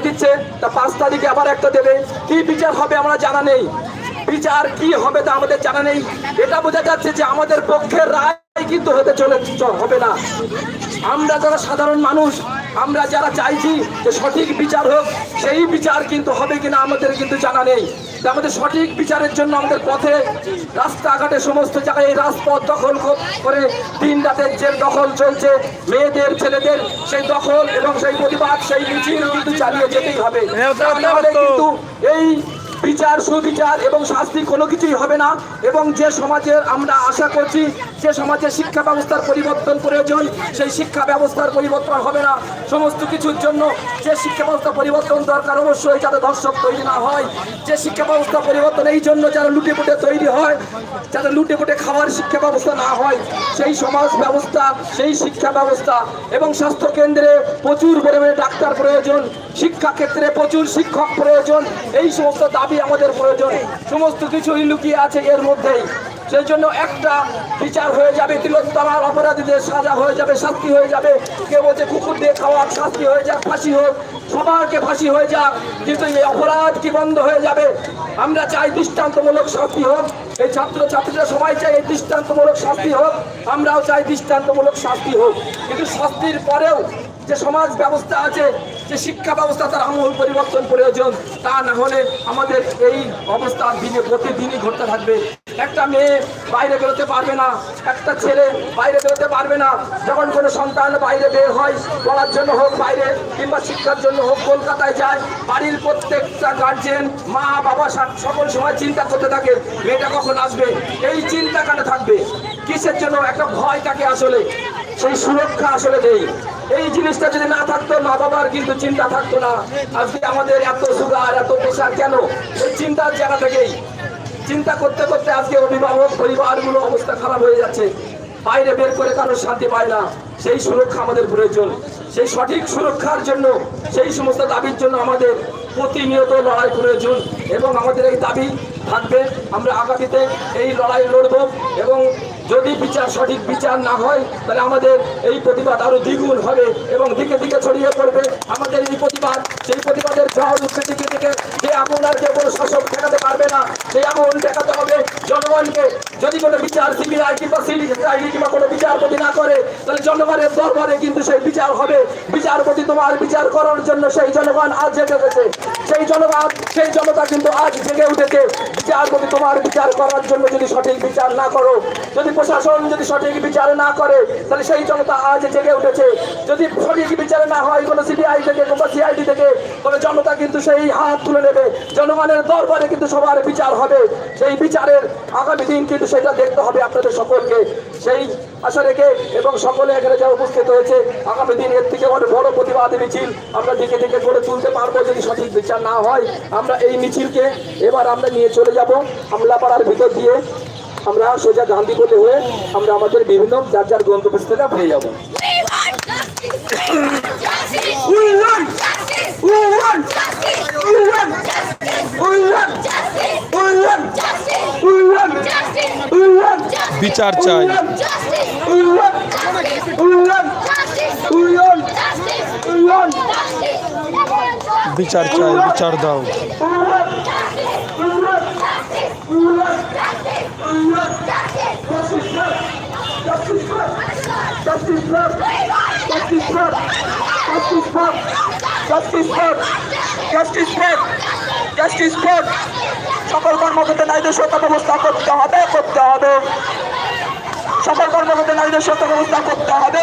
রায় দিচ্ছে, তা 5 তারিখে আবার একটা দেবে। কি বিচার হবে আমরা জানা নেই, বিচার কি হবে তা আমাদের জানা নেই। এটা বোঝা যাচ্ছে যে আমাদের পক্ষের রায় কিন্তু হবে না। আমরা যারা সাধারণ মানুষ, আমরা যারা চাইছি যে সঠিক বিচার হোক, সেই বিচার কিন্তু হবে কিনা আমাদের কিন্তু জানা নেই। আমাদের সঠিক বিচারের জন্য আমাদের পথে, রাস্তাঘাটে, সমস্ত জায়গায় এই রাজপথ দখল করে দিন রাতের যে দখল চলছে, মেয়েদের, ছেলেদের সেই দখল এবং সেই প্রতিবাদ, সেই মিছিল কিন্তু চালিয়ে যেতেই হবে। কিন্তু এই বিচার, সুবিচার এবং শাস্তি কোনো কিছুই হবে না। এবং যে সমাজের আমরা আশা করছি, যে সমাজের শিক্ষা ব্যবস্থার পরিবর্তন প্রয়োজন, সেই শিক্ষা ব্যবস্থার পরিবর্তন হবে না। সমস্ত কিছুর জন্য যে শিক্ষা ব্যবস্থা পরিবর্তন দরকার, অবশ্যই যাতে ধর্ষক তৈরি না হয়, যে শিক্ষা ব্যবস্থা পরিবর্তন এই জন্য যারা লুটেপুটে তৈরি হয়, যাতে লুটেপুটে খাওয়ার শিক্ষা ব্যবস্থা না হয়, সেই সমাজ ব্যবস্থা, সেই শিক্ষা ব্যবস্থা এবং স্বাস্থ্য কেন্দ্রে প্রচুর পরিমাণে ডাক্তার প্রয়োজন, শিক্ষা ক্ষেত্রে প্রচুর শিক্ষক প্রয়োজন, এই সমস্ত দাবি আমাদের প্রয়োজন। সমস্ত কিছুই লুকিয়ে আছে এর মধ্যেই। সেই জন্য একটা বিচার হয়ে যাবে, তিলোত্তমার অপরাধীদের সাজা হয়ে যাবে, শাস্তি হয়ে যাবে। কেউ বলছে কুকুর দিয়ে খাওয়ার শাস্তি হয়ে যাক, ফাঁসি হোক, সবাইকে ফাঁসি হয়ে যাক, কিন্তু এই অপরাধ কি বন্ধ হয়ে যাবে? আমরা চাই দৃষ্টান্তমূলক শাস্তি হোক। এই ছাত্রছাত্রীরা সবাই চাই এই দৃষ্টান্তমূলক শাস্তি হোক, আমরাও চাই দৃষ্টান্তমূলক শাস্তি হোক। কিন্তু শাস্তির পরেও যে সমাজ ব্যবস্থা আছে, যে শিক্ষা ব্যবস্থা, তার আমূল পরিবর্তন প্রয়োজন। তা না হলে আমাদের এই অবস্থা দিনে প্রতিদিনই ঘটতে থাকবে। একটা মেয়ে বাইরে বেরোতে পারবে না, একটা ছেলে বাইরে বেরোতে পারবে না। যখন কোনো সন্তান বাইরে বের হয়, পড়ার জন্য হোক বাইরে, কিংবা শিক্ষার জন্য হোক কলকাতায় যায়, বাড়ির প্রত্যেকটা গার্জেন, মা বাবা সকল সময় চিন্তা করতে থাকে মেয়েটা কখন আসবে। এই চিন্তা কাটা থাকবে কিসের জন্য? একটা ভয় থাকে আসলে, সেই সুরক্ষা আসলে নেই। এই জিনিসটা যদি না থাকতো, মা বাবার কিন্তু চিন্তা থাকতো না। আজকে আমাদের এত সুগার, এত প্রেশার কেন? এই চিন্তার জায়গা থেকেই। চিন্তা করতে করতে আজকে অভিভাবক পরিবারগুলো অবস্থা খারাপ হয়ে যাচ্ছে, বাইরে বের করে কারোর শান্তি পায় না। সেই সুরক্ষা আমাদের প্রয়োজন। সেই সঠিক সুরক্ষার জন্য, সেই সমস্ত দাবির জন্য আমাদের প্রতিনিয়ত লড়াই প্রয়োজন এবং আমাদের এই দাবি থাকবে। আমরা আগামীতে এই লড়াই লড়ব এবং যদি সঠিক বিচার না হয়, তাহলে আমাদের এই প্রতিবাদ আরো দ্বিগুণ হবে এবং দিকে দিকে ছড়িয়ে পড়বে আমাদের এই প্রতিবাদ। সেই প্রতিবাদের ঝড় উঠছে দিকে দিকে, যে আগুন আর কেউ কোনো শাসক ঠেকাতে পারবে না, সেই আগুন ঠেকাতে হবে জনগণকে। যদি কোনো বিচার সিবিআই কিংবা সিআইডি কিংবা কোনো বিচারপতি না করে, তাহলে জনগণের দরবারে কিন্তু সেই বিচার হবে। বিচারপতি তোমার বিচার করার জন্য সেই জনগণ আজ জেগে গেছে, সেই জনতা কিন্তু আজ জেগে উঠেছে। বিচারপতি তোমার বিচার করার জন্য যদি সঠিক বিচার না করো, যদি প্রশাসন যদি সঠিক বিচার না করে, তাহলে সেই জনতা আজ জেগে উঠেছে। যদি সঠিক বিচার না হয় কোনো সিবিআই থেকে কিংবা সিআইডি থেকে, তবে জনতা কিন্তু সেই হাত তুলে নেবে। জনগণের দরবারে কিন্তু সবার বিচার হবে। সেই বিচারের আগামী দিন কিন্তু সেটা দেখতে হবে আপনাদের সকলকে। সেই আশা রেখে এবং সকলে এখানে যা উপস্থিত হয়েছে, আগামী দিন এর থেকে অনেক বড় প্রতিবাদী মিছিল আমরা দিকে দিকে গড়ে তুলতে পারবো যদি সঠিক বিচার না হয়। আমরা এই মিছিলকে এবার আমরা নিয়ে চলে যাব আমলাপাড়ার ভিতর দিয়ে, আমরা সোজা গান্ধীপথে হয়ে আমরা আমাদের বিভিন্ন যার যার গন্তব্যস্থলে হয়ে যাব। বিচার চাই, বিচার চাই, বিচার দাও। সকল কর্মক্ষেত্রে নারীদের সত্য ব্যবস্থা করতে হবে। সকল কর্মক্ষেত্রে নারীদের সত্য ব্যবস্থা করতে হবে।